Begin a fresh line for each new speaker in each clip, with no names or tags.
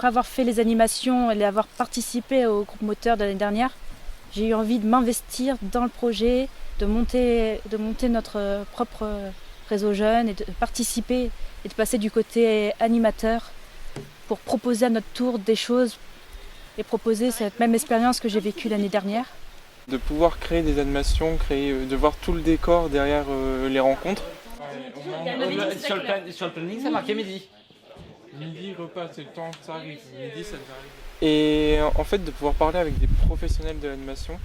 après avoir fait les animations et avoir participé au groupe moteur de l'année dernière, j'ai eu envie de m'investir dans le projet, de monter notre propre réseau jeune et de participer et de passer du côté animateur pour proposer à notre tour des choses et proposer cette même expérience que j'ai vécue l'année dernière.
De pouvoir créer des animations, de voir tout le décor derrière les rencontres.
Sur le planning, ça marquait midi.
Midi, repas, c'est le temps, ça arrive. Midi, ça arrive. Et en fait, de pouvoir parler avec des professionnels de l'animation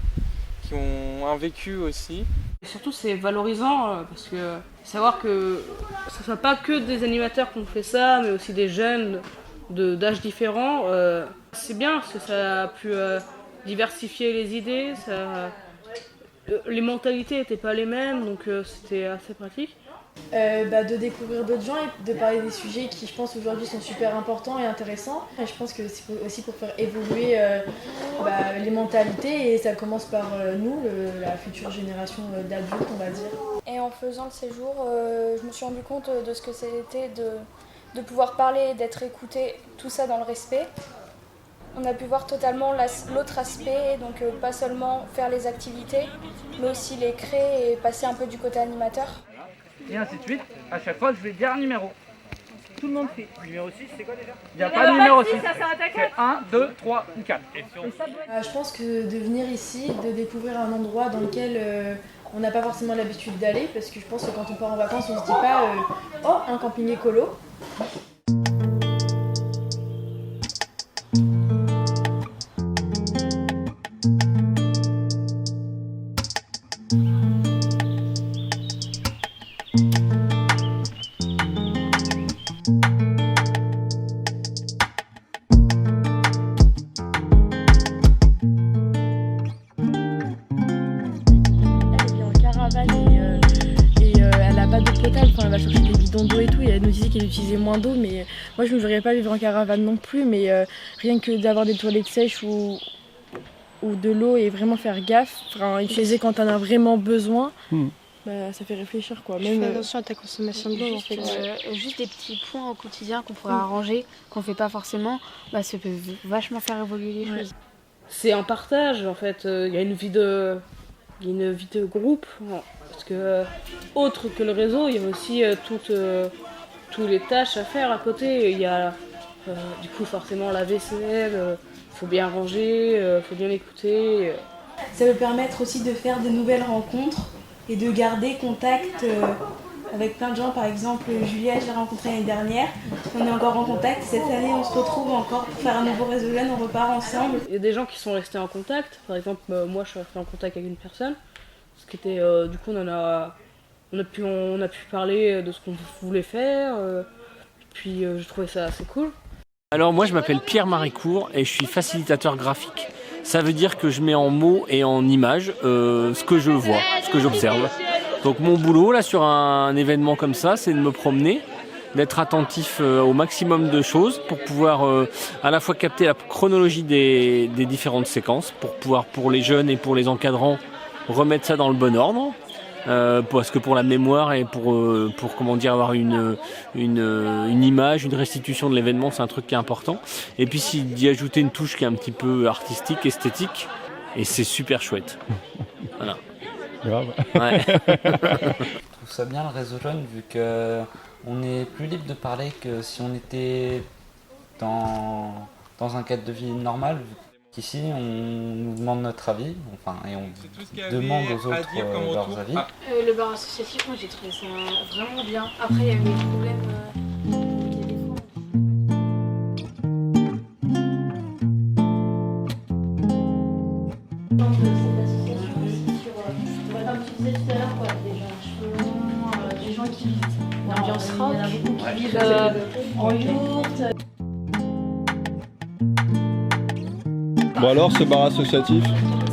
qui ont un vécu aussi.
Et surtout, c'est valorisant parce que savoir que ce ne soit pas que des animateurs qui ont fait ça, mais aussi des jeunes d'âges différents, c'est bien parce que ça a pu diversifier les idées, les mentalités n'étaient pas les mêmes, donc c'était assez pratique.
De découvrir d'autres gens et de parler des sujets qui, je pense, aujourd'hui sont super importants et intéressants. Et je pense que c'est aussi pour faire évoluer les mentalités, et ça commence par nous, la future génération d'adultes, on va dire.
Et en faisant le séjour, je me suis rendu compte de ce que c'était de pouvoir parler, d'être écouté, tout ça dans le respect. On a pu voir totalement l'autre aspect, donc pas seulement faire les activités, mais aussi les créer et passer un peu du côté animateur.
Et ainsi de suite, à chaque fois je vais dire un numéro. Tout le monde fait. Numéro 6, c'est quoi déjà? Il n'y a pas de numéro 6. C'est 1, 2, 3 ou 4.
Je pense que de venir ici, de découvrir un endroit dans lequel on n'a pas forcément l'habitude d'aller, parce que je pense que quand on part en vacances, on se dit pas oh, un camping écolo.
Elle n'a pas d'eau potable, enfin, elle va chercher des bidons d'eau et tout, et elle nous disait qu'elle utilisait moins d'eau, mais moi je ne me verrais pas vivre en caravane non plus, mais rien que d'avoir des toilettes sèches ou de l'eau et vraiment faire gaffe, utiliser quand on en a vraiment besoin, ça fait réfléchir quoi.
Fais attention à ta consommation de l'eau en fait. Juste des petits points au quotidien qu'on pourrait arranger, qu'on ne fait pas forcément, ça peut vachement faire évoluer les choses.
C'est un partage en fait, il y a une vie de groupe, parce que autre que le réseau, il y a aussi toutes les tâches à faire à côté. Il y a du coup forcément la vaisselle, faut bien ranger, faut bien écouter.
Ça peut permettre aussi de faire de nouvelles rencontres et de garder contact avec plein de gens. Par exemple, Julia, je l'ai rencontrée l'année dernière, on est encore en contact. Cette année, on se retrouve encore pour faire un nouveau réseau jeune, on repart ensemble.
Il y a des gens qui sont restés en contact. Par exemple, moi, je suis restée en contact avec une personne. Ce qui était, du coup, on a pu parler de ce qu'on voulait faire. Puis, je trouvais ça assez cool.
Alors moi, je m'appelle Pierre Maricourt et je suis facilitateur graphique. Ça veut dire que je mets en mots et en images ce que je vois, ce que j'observe. Donc mon boulot là sur un événement comme ça, c'est de me promener, d'être attentif au maximum de choses pour pouvoir à la fois capter la chronologie des différentes séquences, pour pouvoir pour les jeunes et pour les encadrants remettre ça dans le bon ordre, parce que pour la mémoire et pour comment dire avoir une image, une restitution de l'événement, c'est un truc qui est important. Et puis d'y ajouter une touche qui est un petit peu artistique, esthétique, et c'est super chouette. Voilà.
Grave.
Ouais.
Je trouve ça bien le réseau jeune vu qu'on est plus libre de parler que si on était dans un cadre de vie normal. Qu'ici on nous demande notre avis, et on demande aux autres leurs avis.
Le bar associatif, moi j'ai trouvé ça vraiment bien. Après il y a eu des problèmes.
Des gens qui vivent l'ambiance rock, qui vivent en yourte.
Bon alors, ce bar associatif,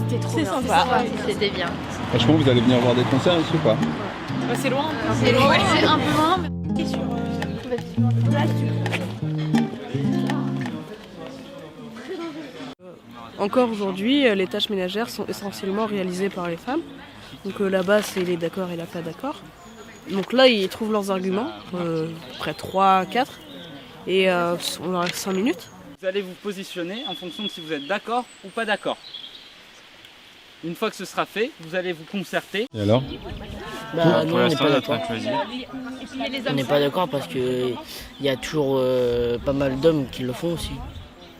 C'était trop
C'est
bien.
sympa.
C'était bien.
franchement, vous allez venir voir des concerts ici ou pas?
C'est loin.
C'est loin, c'est un peu loin. Mais...
Encore aujourd'hui, les tâches ménagères sont essentiellement réalisées par les femmes. Donc là-bas, c'est les d'accord et la pas d'accord. Donc là, ils trouvent leurs arguments, près 3, 4, et on leur reste 5 minutes.
Vous allez vous positionner en fonction de si vous êtes d'accord ou pas d'accord. Une fois que ce sera fait, vous allez vous concerter.
Et alors?
Bah, nous, on n'est pas d'accord. On n'est pas d'accord parce qu'il y a toujours pas mal d'hommes qui le font aussi.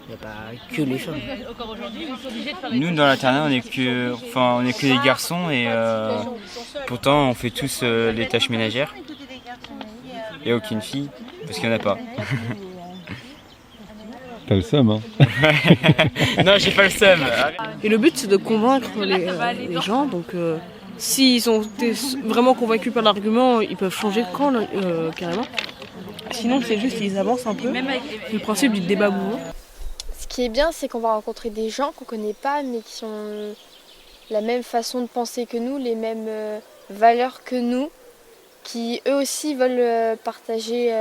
Il n'y a pas que les femmes.
Nous, dans l'internat, on n'est que des garçons et pourtant on fait tous les tâches ménagères. Il n'y a aucune fille parce qu'il n'y en a pas.
T'as le seum, hein?
Non, j'ai pas le seum.
Et le but, c'est de convaincre les gens. Donc, s'ils sont vraiment convaincus par l'argument, ils peuvent changer de camp carrément. Sinon, c'est juste qu'ils avancent un peu. C'est le principe du débat mouvant.
Ce qui est bien, c'est qu'on va rencontrer des gens qu'on ne connaît pas, mais qui ont la même façon de penser que nous, les mêmes valeurs que nous, qui eux aussi veulent partager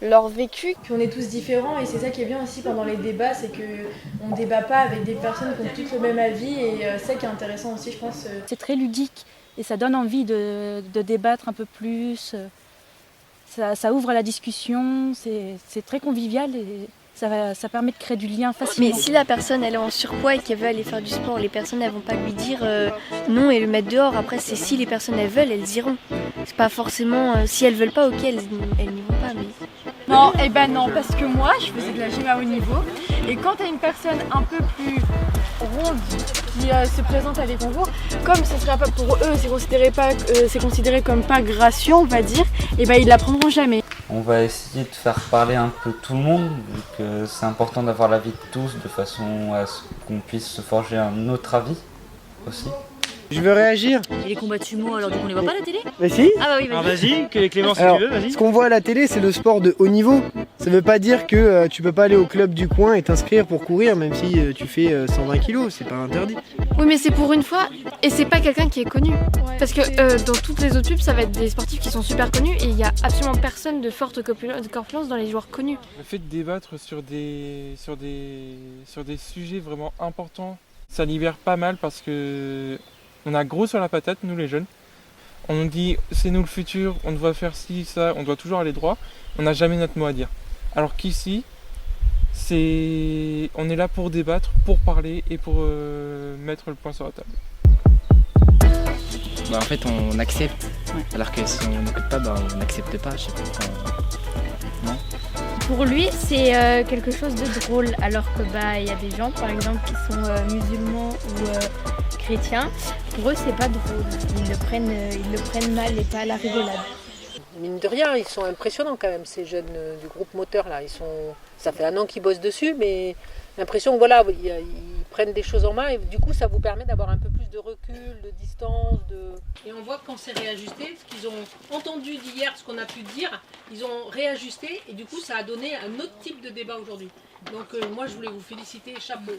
leur vécu.
Puis on est tous différents et c'est ça qui est bien aussi pendant les débats, c'est qu'on ne débat pas avec des personnes qui ont toutes le même avis et c'est ça qui est intéressant aussi, je pense.
C'est très ludique et ça donne envie de débattre un peu plus. Ça ouvre à la discussion, c'est très convivial et ça permet de créer du lien facilement.
Mais si la personne elle est en surpoids et qu'elle veut aller faire du sport, les personnes elles vont pas lui dire non et le mettre dehors. Après c'est si les personnes elles veulent, elles iront. C'est pas forcément si elles veulent pas, ok, elles n'y vont pas. Mais...
Non, eh ben non, parce que moi je faisais de la gym à haut niveau et quand t'as une personne un peu plus ronde qui se présente à des concours, comme ce serait pas pour eux, c'est considéré comme pas gracieux, on va dire, et ben ils l'apprendront jamais.
On va essayer de faire parler un peu tout le monde, vu que c'est important d'avoir l'avis de tous, de façon à ce qu'on puisse se forger un autre avis aussi.
Je veux réagir.
Et les combats de sumo, alors du coup on les voit pas à la télé?
Bah si.
Ah bah oui, vas-y.
Alors vas-y, Clément si tu veux, vas-y. Ce qu'on voit à la télé, c'est le sport de haut niveau. Ça veut pas dire que tu peux pas aller au club du coin et t'inscrire pour courir, même si tu fais 120 kilos, c'est pas interdit.
Oui mais c'est pour une fois, et c'est pas quelqu'un qui est connu. Parce que dans toutes les autres pubs, ça va être des sportifs qui sont super connus et il y a absolument personne de forte corpulence dans les joueurs connus.
Le fait de débattre sur des sujets vraiment importants, ça libère pas mal parce que on a gros sur la patate, nous les jeunes. On nous dit c'est nous le futur, on doit faire ci, ça, on doit toujours aller droit. On n'a jamais notre mot à dire. Alors qu'ici, on est là pour débattre, pour parler et pour mettre le point sur la table.
Bah en fait on accepte, alors que si on n'écoute pas, bah on n'accepte pas, je sais pas. Non.
Pour lui, c'est quelque chose de drôle, alors que y a des gens par exemple qui sont musulmans ou chrétiens. Pour eux, c'est pas drôle. Ils le prennent mal et pas à la rigolade.
Mine de rien, ils sont impressionnants quand même, ces jeunes du groupe moteur là. Ça fait 1 an qu'ils bossent dessus, mais l'impression que voilà, ils prennent des choses en main et du coup ça vous permet d'avoir un peu plus de recul, de distance.
Et on voit que quand c'est réajusté, ce qu'ils ont entendu d'hier, ce qu'on a pu dire, ils ont réajusté et du coup ça a donné un autre type de débat aujourd'hui. Donc moi je voulais vous féliciter, chapeau.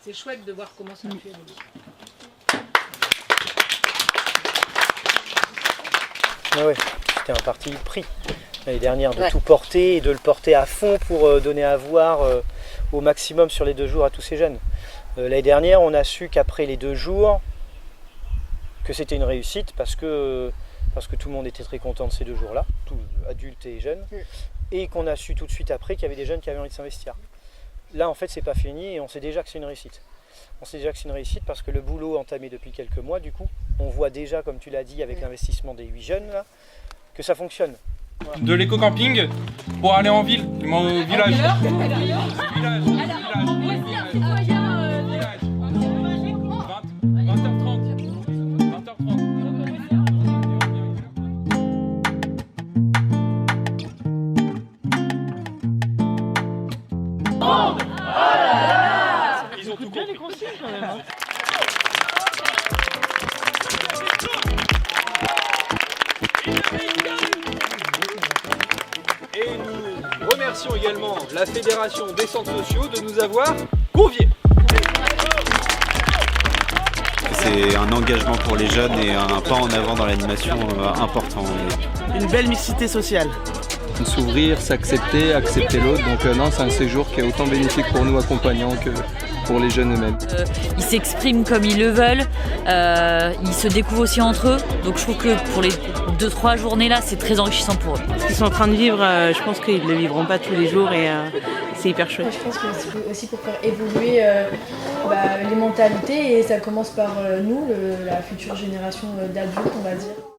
C'est chouette de voir comment ça a pu évoluer.
Ah ouais, c'était un parti pris l'année dernière de tout porter et de le porter à fond pour donner à voir au maximum sur les 2 jours à tous ces jeunes. L'année dernière, on a su qu'après les 2 jours, que c'était une réussite parce que tout le monde était très content de ces 2 jours-là, tous adultes et jeunes, et qu'on a su tout de suite après qu'il y avait des jeunes qui avaient envie de s'investir. Là, en fait, c'est pas fini et on sait déjà que c'est une réussite. On sait déjà que c'est une réussite parce que le boulot entamé depuis quelques mois, du coup, on voit déjà, comme tu l'as dit, avec l'investissement des 8 jeunes, là, que ça fonctionne. Voilà.
De l'éco-camping pour aller en ville, au village.
Ils ont tout bien les consignes quand même. Hein.
Et nous remercions également la Fédération des centres sociaux de nous avoir conviés.
C'est un engagement pour les jeunes et un pas en avant dans l'animation important.
Une belle mixité sociale.
S'ouvrir, s'accepter, accepter l'autre. Donc non, c'est un séjour qui est autant bénéfique pour nous accompagnants que
pour les jeunes eux-mêmes.
Ils s'expriment comme ils le veulent, ils se découvrent aussi entre eux. Donc je trouve que pour les 2-3 journées là, c'est très enrichissant pour eux.
Ce qu'ils sont en train de vivre, je pense qu'ils ne le vivront pas tous les jours et c'est hyper chouette.
Je pense que c'est aussi pour faire évoluer les mentalités et ça commence par nous, la future génération d'adultes, on va dire.